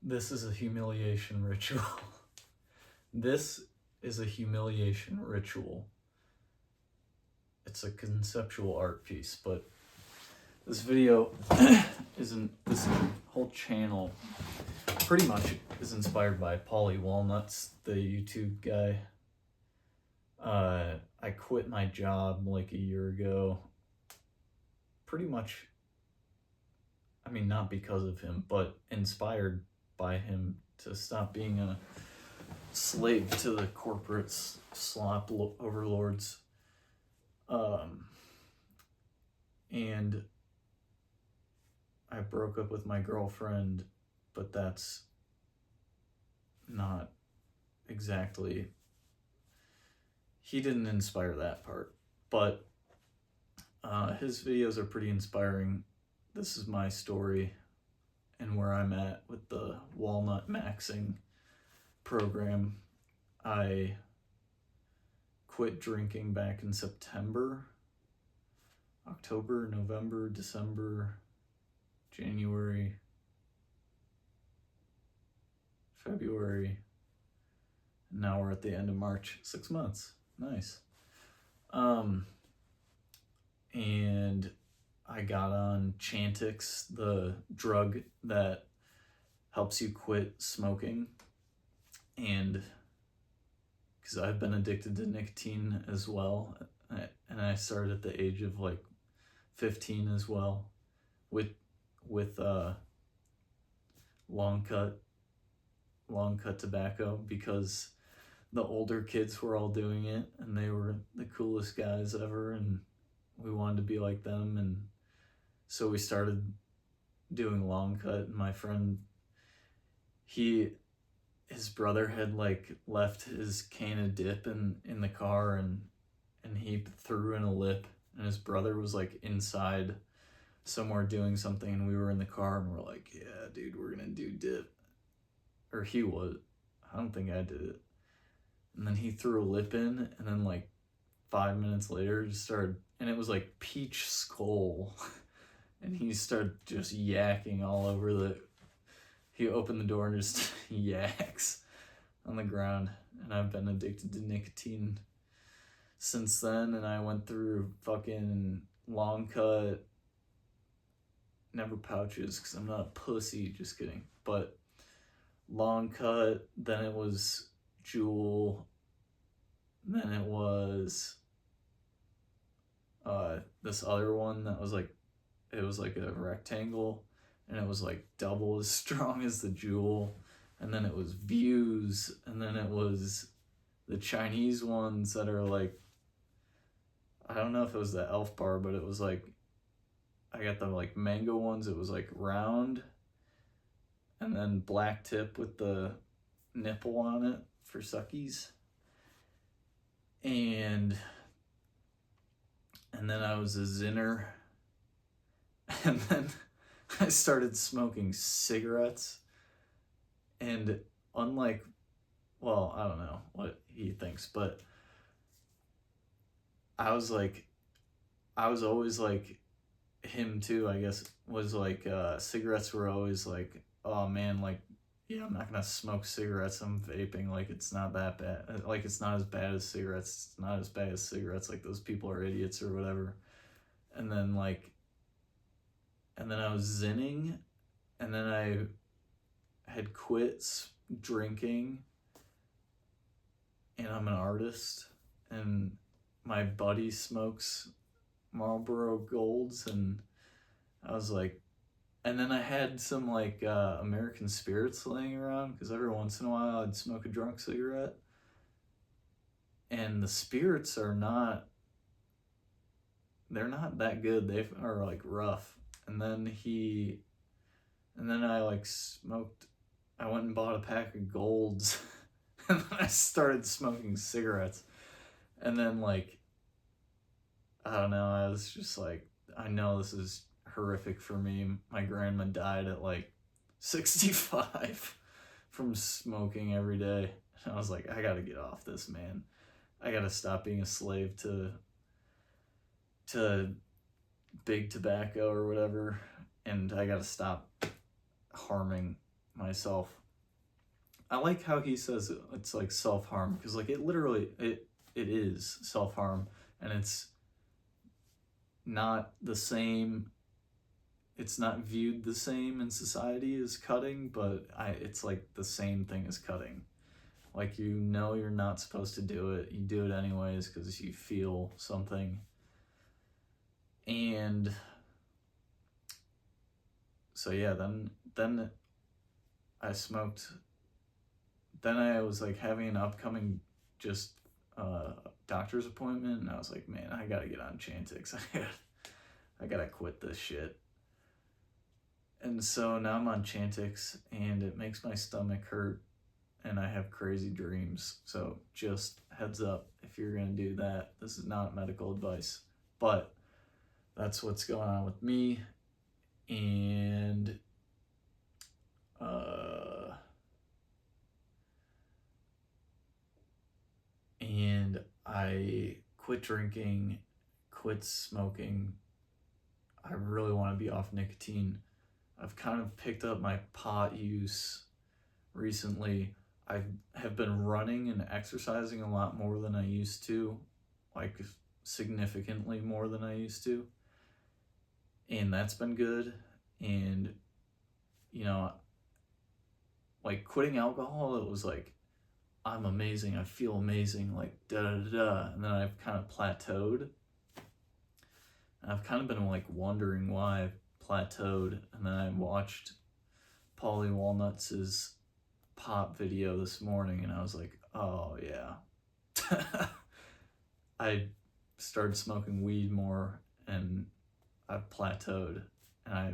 This is a humiliation ritual. This is a humiliation ritual. It's a conceptual art piece, but this video this whole channel pretty much is inspired by Paulie Walnuts, the YouTube guy. I quit my job like a year ago. Pretty much, I mean, not because of him, but inspired by him to stop being a slave to the corporate slop overlords. And I broke up with my girlfriend, but that's not exactly, he didn't inspire that part, but his videos are pretty inspiring. This is my story and where I'm at with the walnut maxing program. I quit drinking back in September, October, November, December, January, February. Now we're at the end of March. 6 months. Nice. And I got on Chantix, the drug that helps you quit smoking. And because I've been addicted to nicotine as well. And I started at the age of like 15 as well with long cut tobacco, because the older kids were all doing it and they were the coolest guys ever and we wanted to be like them. And so we started doing long cut. And my friend, his brother had like left his can of dip in the car and he threw in a lip, and his brother was like inside somewhere doing something, and we were in the car and we're like, yeah dude, we're gonna do dip. Or he was, I don't think I did it. And then he threw a lip in, and then like 5 minutes later just started, and it was like peach skull and he started just yakking all over he opened the door and just yaks on the ground. And I've been addicted to nicotine since then, and I went through fucking long cut, never pouches because I'm not a pussy, just kidding, but long cut, then it was Juul, then it was this other one that was like, it was like a rectangle and it was like double as strong as the Juul, and then it was Views, and then it was the Chinese ones that are like, I don't know if it was the Elf Bar, but it was like, I got the like mango ones, it was like round, and then black tip with the nipple on it for suckies. And then I was a Zinner, and then I started smoking cigarettes. And unlike, well, I don't know what he thinks, but I was always like him too, I guess, was like, cigarettes were always like, oh man, like, yeah, I'm not gonna smoke cigarettes, I'm vaping, like it's not that bad, like it's not as bad as cigarettes, it's not as bad as cigarettes, like those people are idiots or whatever. And then I was zinning, and then I had quit drinking, and I'm an artist, and my buddy smokes Marlboro Golds, and I was like, and then I had some like American Spirits laying around, because every once in a while I'd smoke a drunk cigarette, and the Spirits are not, they're not that good, they are like rough. And then I like smoked, I went and bought a pack of Golds and then I started smoking cigarettes. And then like, I don't know, I was just like, I know this is horrific for me. My grandma died at like 65 from smoking every day. And I was like, I gotta get off this, man. I gotta stop being a slave to big tobacco or whatever, and I gotta stop harming myself. I like how he says it's like self-harm, because like it literally it is self-harm, and it's not the same, it's not viewed the same in society as cutting, but it's like the same thing as cutting. Like, you know, you're not supposed to do it, you do it anyways because you feel something. And so yeah, then I smoked. Then I was like having an upcoming just doctor's appointment, and I was like, man, I gotta get on Chantix. I gotta quit this shit. And so now I'm on Chantix, and it makes my stomach hurt, and I have crazy dreams. So just heads up, if you're gonna do that, this is not medical advice, but that's what's going on with me. And and I quit drinking, quit smoking. I really want to be off nicotine. I've kind of picked up my pot use recently. I have been running and exercising a lot more than I used to, like significantly more than I used to. And that's been good. And, you know, like quitting alcohol, it was like, I'm amazing, I feel amazing, like da da da da. And then I've kind of plateaued. And I've kind of been like wondering why I've plateaued. And then I watched Paulie Walnuts' pop video this morning, and I was like, oh yeah. I started smoking weed more, and I've plateaued, and I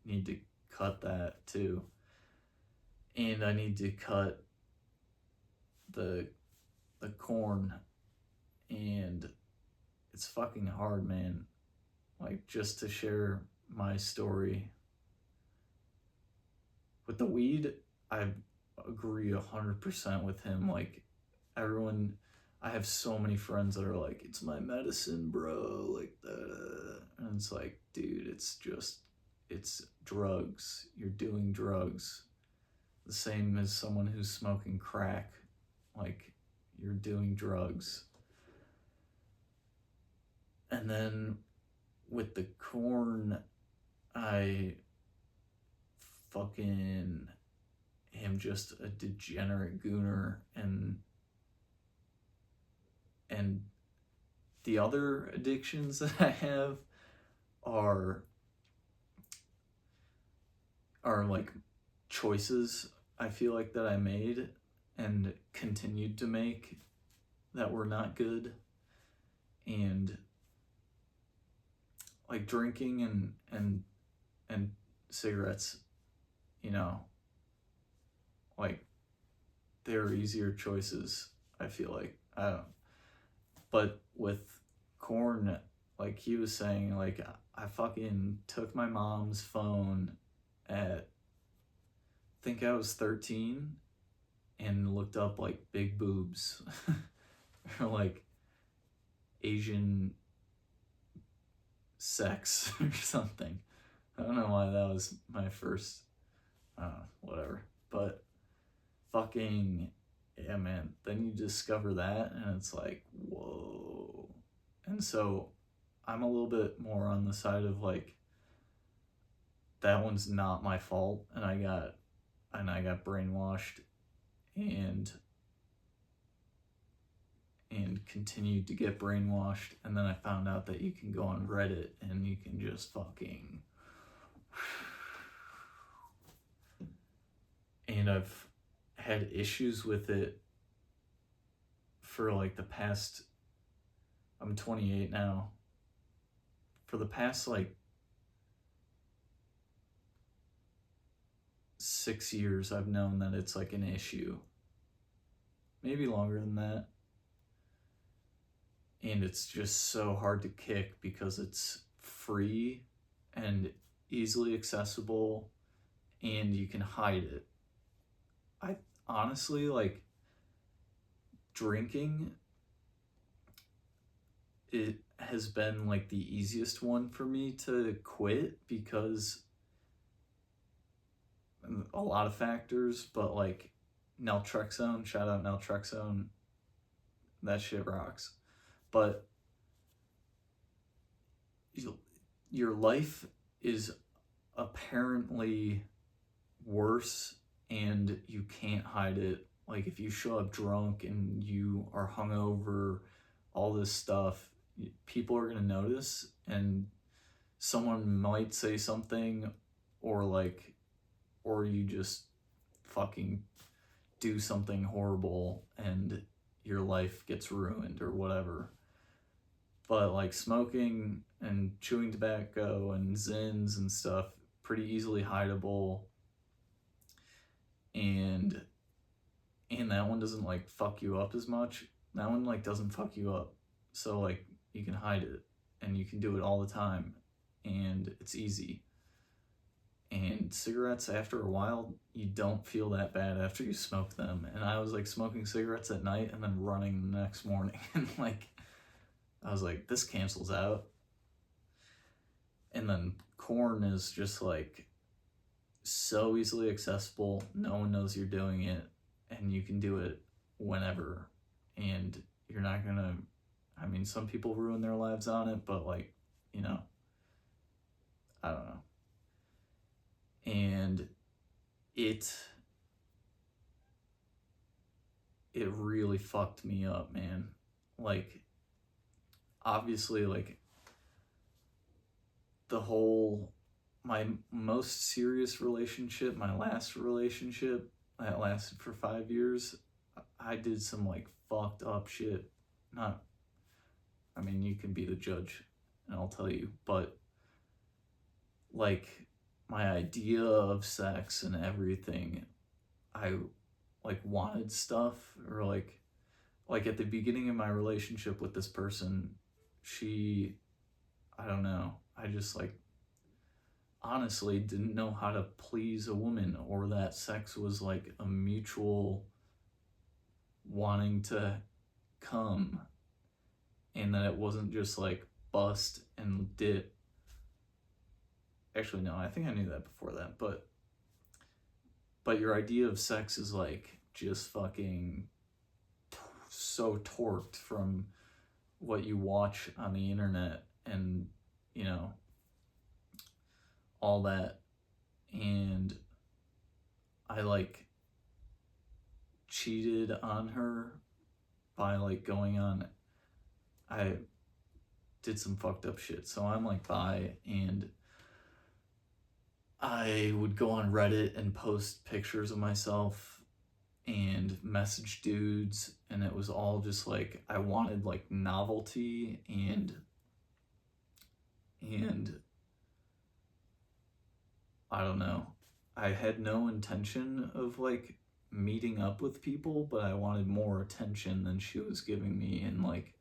need to cut that too. And I need to cut the corn, and it's fucking hard, man. Like, just to share my story with the weed, I agree 100% with him. Like, everyone, I have so many friends that are like, it's my medicine, bro, like that. And it's like, dude, it's drugs. You're doing drugs. The same as someone who's smoking crack. Like, you're doing drugs. And then with the corn, I fucking am just a degenerate gooner, and the other addictions that I have are like choices I feel like that I made and continued to make that were not good. And like drinking and cigarettes, you know, like they're easier choices, I feel like. I don't, but with corn, like he was saying, like I fucking took my mom's phone at, I think I was 13, and looked up like big boobs or like Asian sex or something. I don't know why that was my first, whatever. But fucking, yeah, man. Then you discover that, and it's like, whoa. And so I'm a little bit more on the side of like, that one's not my fault, and I got brainwashed and continued to get brainwashed. And then I found out that you can go on Reddit and you can just fucking, and I've had issues with it for like the past, I'm 28 now, for the past like 6 years. I've known that it's like an issue, maybe longer than that. And it's just so hard to kick because it's free and easily accessible, and you can hide it. I honestly, like, drinking, it has been like the easiest one for me to quit, because a lot of factors, but like naltrexone, shout out naltrexone, that shit rocks. But your life is apparently worse and you can't hide it. Like if you show up drunk and you are hungover, all this stuff, people are gonna notice, and someone might say something, or like, or you just fucking do something horrible and your life gets ruined or whatever. But like smoking and chewing tobacco and zins and stuff, pretty easily hideable, and that one doesn't like fuck you up as much. That one like doesn't fuck you up, so like you can hide it and you can do it all the time, and it's easy. And cigarettes, after a while, you don't feel that bad after you smoke them. And I was like smoking cigarettes at night and then running the next morning, and like I was like, this cancels out. And then corn is just like so easily accessible. No one knows you're doing it, and you can do it whenever. And you're not gonna, I mean, some people ruin their lives on it, but like, you know, I don't know. And it really fucked me up, man. Like, obviously, like, the whole, my most serious relationship, my last relationship that lasted for 5 years, I did some like fucked up shit. Not, I mean, you can be the judge and I'll tell you, but like my idea of sex and everything, I like wanted stuff, or like at the beginning of my relationship with this person, she, I don't know, I just like honestly didn't know how to please a woman, or that sex was like a mutual wanting to come, and that it wasn't just like bust and dip. Actually, no, I think I knew that before that, but your idea of sex is like just fucking so torqued from what you watch on the internet and, you know, all that. And I like cheated on her by like going on, I did some fucked up shit. So I'm like bi, and I would go on Reddit and post pictures of myself and message dudes, and it was all just like I wanted like novelty, and I don't know. I had no intention of like meeting up with people, but I wanted more attention than she was giving me, and like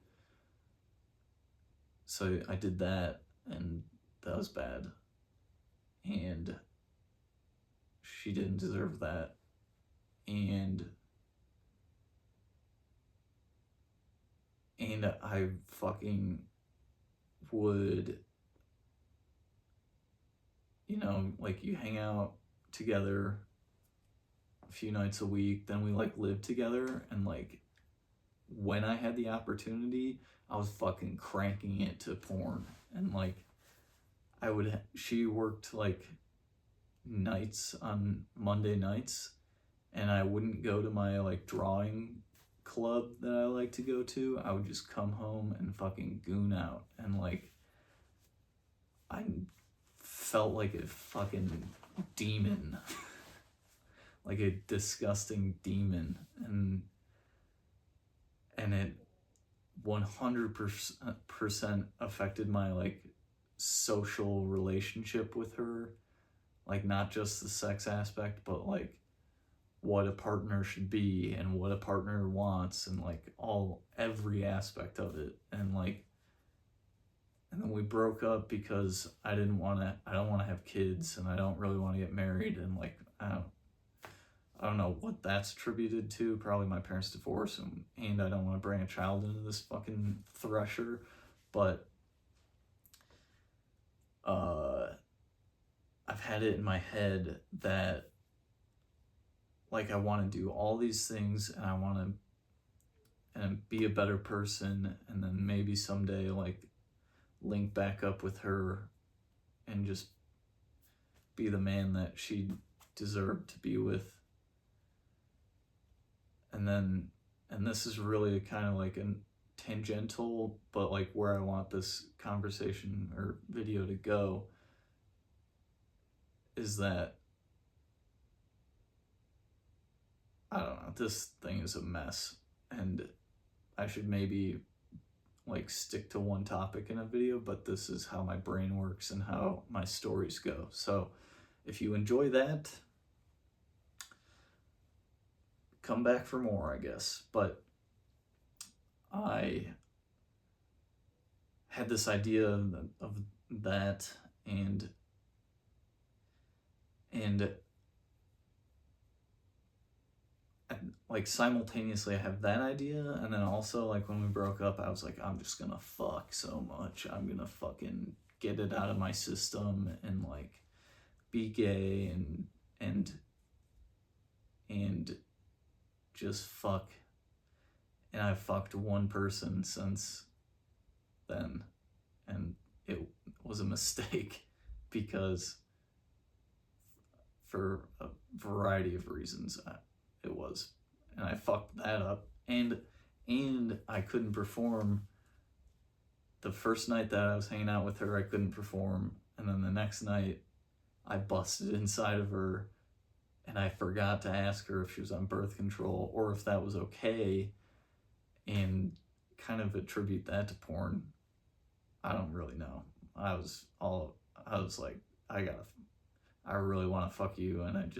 so I did that, and that was bad. And she didn't deserve that. And I fucking would, you know, like you hang out together a few nights a week, then we like live together, and like when I had the opportunity, I was fucking cranking it to porn. And like she worked like nights on Monday nights, and I wouldn't go to my like drawing club that I like to go to. I would just come home and fucking goon out, and like I felt like a fucking demon. Like a disgusting demon. And it 100% affected my like social relationship with her, like not just the sex aspect, but like what a partner should be and what a partner wants, and like every aspect of it. And like, and then we broke up because I don't want to have kids, and I don't really want to get married, and like I don't know what that's attributed to. Probably my parents' divorce, and I don't want to bring a child into this fucking thresher. But I've had it in my head that like I want to do all these things, and I want to and be a better person, and then maybe someday like link back up with her and just be the man that she deserved to be with. And this is really kind of like a tangential, but like where I want this conversation or video to go is that, I don't know, this thing is a mess, and I should maybe like stick to one topic in a video, but this is how my brain works and how my stories go. So if you enjoy that, come back for more, I guess. But I had this idea of that, and like simultaneously I have that idea, and then also like when we broke up, I was like, I'm just gonna fuck so much. I'm gonna fucking get it out of my system and like be gay and just fuck. And I've fucked one person since then, and it was a mistake because for a variety of reasons it was, and I fucked that up, and I couldn't perform. The first night that I was hanging out with her, I couldn't perform, and then the next night I busted inside of her, and I forgot to ask her if she was on birth control or if that was okay, and kind of attribute that to porn. I don't really know. I was like, I really want to fuck you, and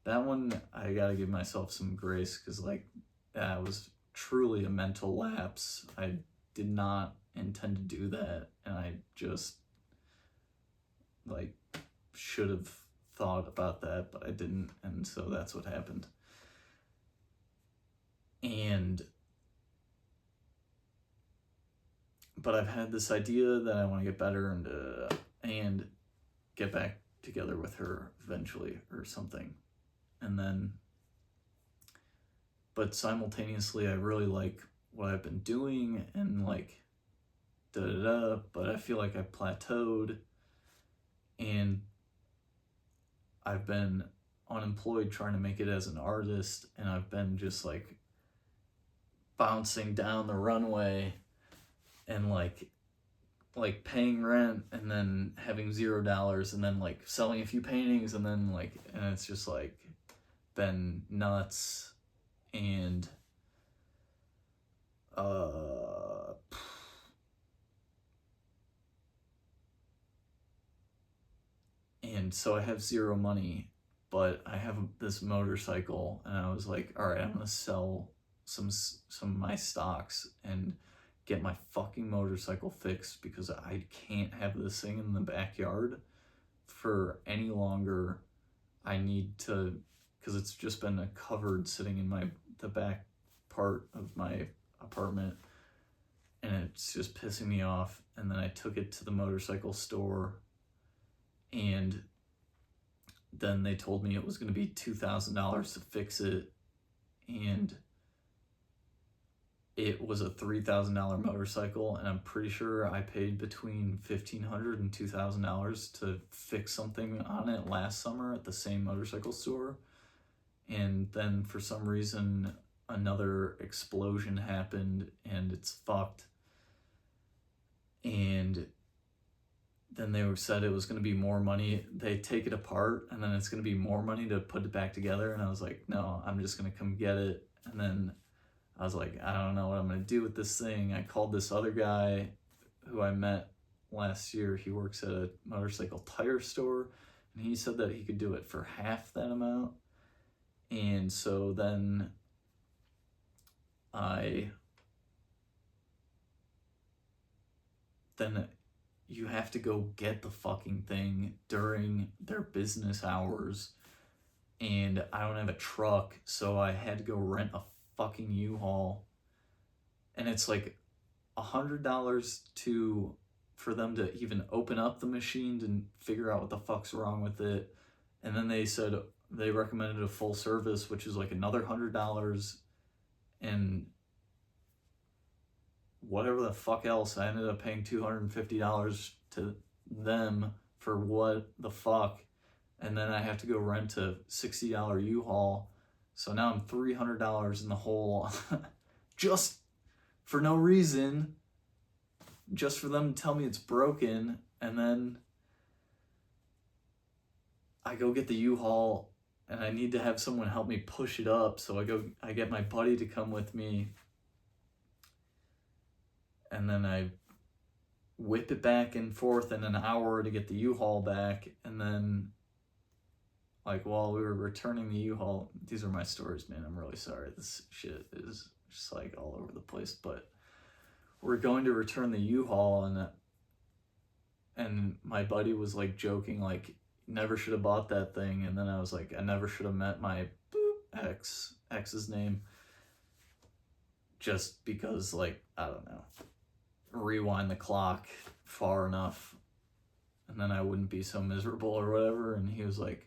that one I gotta give myself some grace, because like that was truly a mental lapse. I did not intend to do that, and I just like should have thought about that, but I didn't, and so that's what happened. But I've had this idea that I want to get better and get back together with her eventually or something. And then, but simultaneously, I really like what I've been doing, and like but I feel like I've plateaued, and I've been unemployed trying to make it as an artist, and I've been just like bouncing down the runway and like paying rent, and then having $0, and then like selling a few paintings, and then like, and it's just like been nuts. And so I have zero money, but I have this motorcycle, and I was like, all right, I'm gonna sell some of my stocks and get my fucking motorcycle fixed, because I can't have this thing in the backyard for any longer. I need to, because it's just been a cupboard sitting in the back part of my apartment, and it's just pissing me off. And then I took it to the motorcycle store, and then they told me it was going to be $2,000 to fix it, and it was a $3,000 motorcycle, and I'm pretty sure I paid between $1,500 and $2,000 to fix something on it last summer at the same motorcycle store. And then for some reason, another explosion happened, and it's fucked. And then they said it was going to be more money. They take it apart, and then it's going to be more money to put it back together. And I was like, no, I'm just going to come get it. And then I was like, I don't know what I'm going to do with this thing. I called this other guy who I met last year. He works at a motorcycle tire store, and he said that he could do it for half that amount. And so then you have to go get the fucking thing during their business hours, and I don't have a truck, so I had to go rent a fucking U-Haul, and it's like $100 for them to even open up the machine and figure out what the fuck's wrong with it. And then they said, they recommended a full service, which is like another $100, and whatever the fuck else. I ended up paying $250 to them for what the fuck, and then I have to go rent a $60 U-Haul. So now I'm $300 in the hole, just for no reason, just for them to tell me it's broken, and then I go get the U-Haul, and I need to have someone help me push it up. So I get my buddy to come with me, and then I whip it back and forth in an hour to get the U-Haul back. And then, like, while we were returning the U-Haul, these are my stories, man. I'm really sorry. This shit is just like all over the place. But we're going to return the U-Haul, and my buddy was like joking, like, never should have bought that thing. And then I was like, I never should have met my ex's name, just because, like, I don't know, rewind the clock far enough and then I wouldn't be so miserable or whatever. And he was like,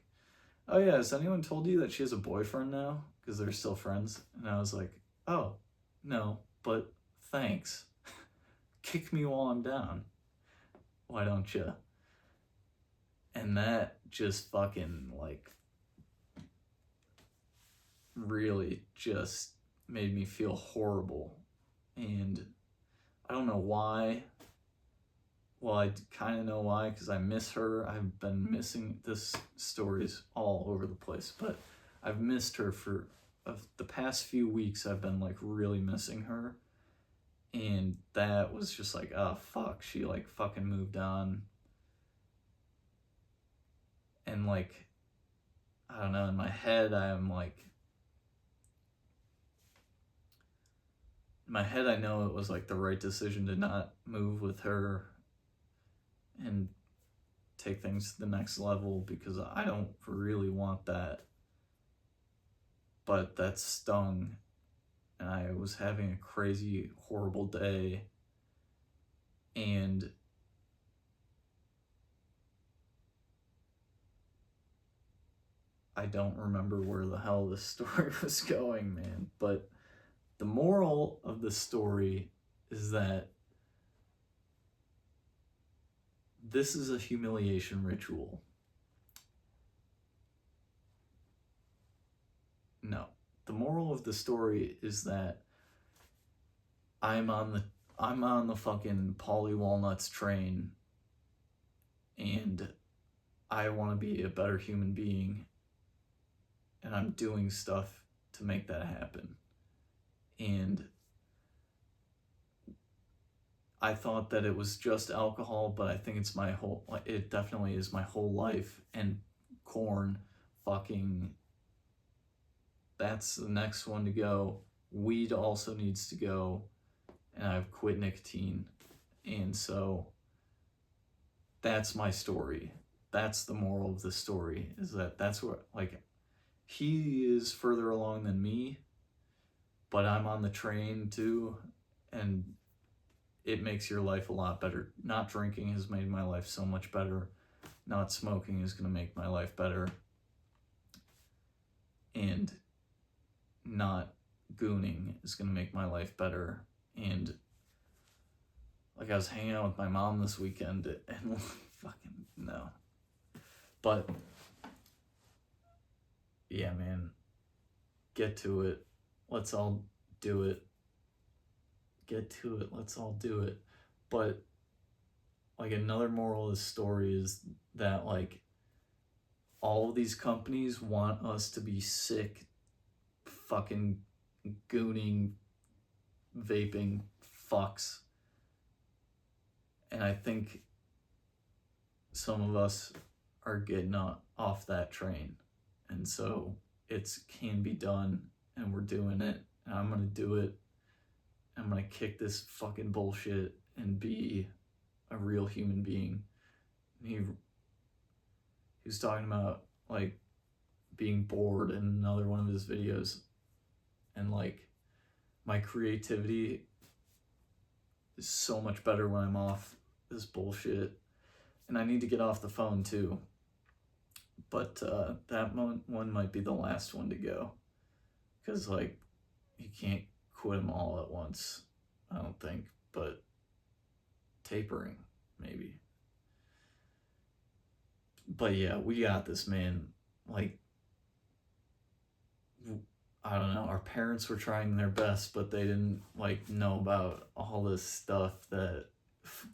oh yeah, has anyone told you that she has a boyfriend now? Because they're still friends. And I was like, oh, no, but thanks. Kick me while I'm down. Why don't you? And that just fucking, like, really just made me feel horrible. And I don't know why. Well, I kind of know why, because I miss her. I've been missing this stories all over the place, but I've missed her for the past few weeks. I've been like really missing her, and that was just like, oh fuck, she like fucking moved on. And like, I don't know, in my head I'm like, in my head I know it was like the right decision to not move with her and take things to the next level, because I don't really want that. But that stung, and I was having a crazy, horrible day, and I don't remember where the hell this story was going, man. But the moral of the story is that this is a humiliation ritual. No. The moral of the story is that I'm on the fucking Polly Walnuts train, and I want to be a better human being, and I'm doing stuff to make that happen. And I thought that it was just alcohol, but I think it definitely is my whole life. And corn, fucking, that's the next one to go. Weed also needs to go, and I've quit nicotine. And so that's my story. That's the moral of the story, is that that's where, like, he is further along than me, but I'm on the train too, and it makes your life a lot better. Not drinking has made my life so much better. Not smoking is going to make my life better. And not gooning is going to make my life better. And like, I was hanging out with my mom this weekend, and fucking no. But yeah, man, get to it. Let's all do it. Get to it. Let's all do it. But like, another moral of the story is that, like, all of these companies want us to be sick, fucking gooning, vaping fucks. And I think some of us are getting off that train. And so it can be done, and we're doing it. And I'm going to do it. I'm going to kick this fucking bullshit and be a real human being. And he was talking about, like, being bored in another one of his videos. And, like, my creativity is so much better when I'm off this bullshit. And I need to get off the phone too. But that one might be the last one to go. Because, like, you can't quit them all at once, I don't think. But tapering, maybe. But yeah, we got this, man. Like, I don't know, our parents were trying their best, but they didn't, like, know about all this stuff that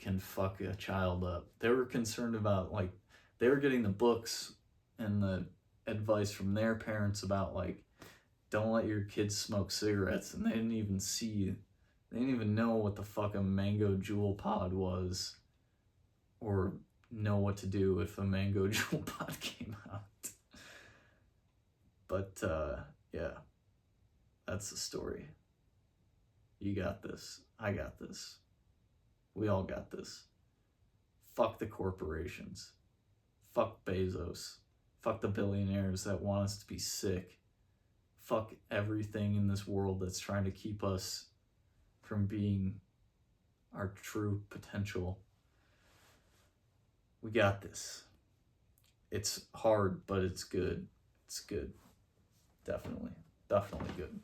can fuck a child up. They were concerned about, like, they were getting the books and the advice from their parents about, like, don't let your kids smoke cigarettes, and they didn't even know what the fuck a mango jewel pod was, or know what to do if a mango jewel pod came out. But yeah, that's the story. You got this. I got this. We all got this. Fuck the corporations. Fuck Bezos. Fuck the billionaires that want us to be sick. Fuck everything in this world that's trying to keep us from being our true potential. We got this. It's hard, but it's good. It's good. Definitely. Definitely good.